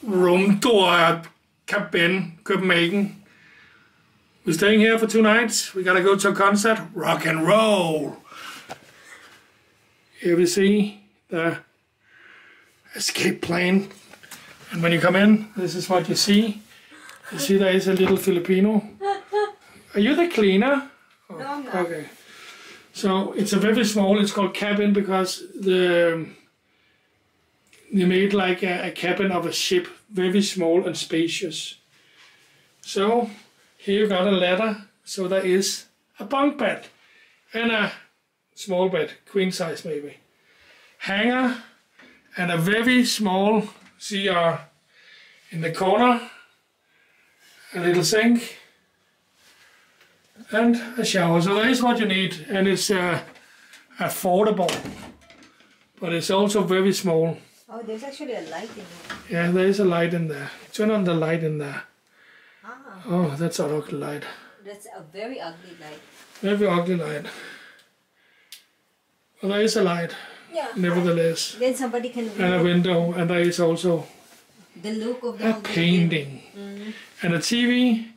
room tour at Cabinn, Copenhagen. We're staying here for 2 nights. We gotta go to a concert. Rock and roll. Here we see the escape plane. And when you come in, this is what you see. You see there is a little Filipino. Are you the cleaner? Oh, no, I'm not. Okay. So it's a very small, it's called cabin because they made like a cabin of a ship, very small and spacious. So here you got a ladder, so there is a bunk bed and a small bed, queen size maybe. Hanger and a very small CR in the corner, a little sink and a shower. So that is what you need, and it's affordable, but it's also very small. Oh, there's actually a light in here. Yeah, there is a light in there. Turn on the light in there. Ah. Oh, that's an ugly light. That's a very ugly light. Very ugly light. Well, there is a light, Yeah. nevertheless. Then somebody can read And a window, and there is also the look of the a whole painting. building. And a TV,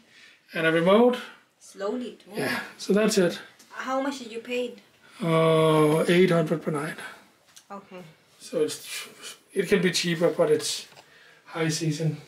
and a remote. Slowly too. Yeah, so that's it. How much did you pay? 800 per night. Okay. So it can be cheaper, but it's high season.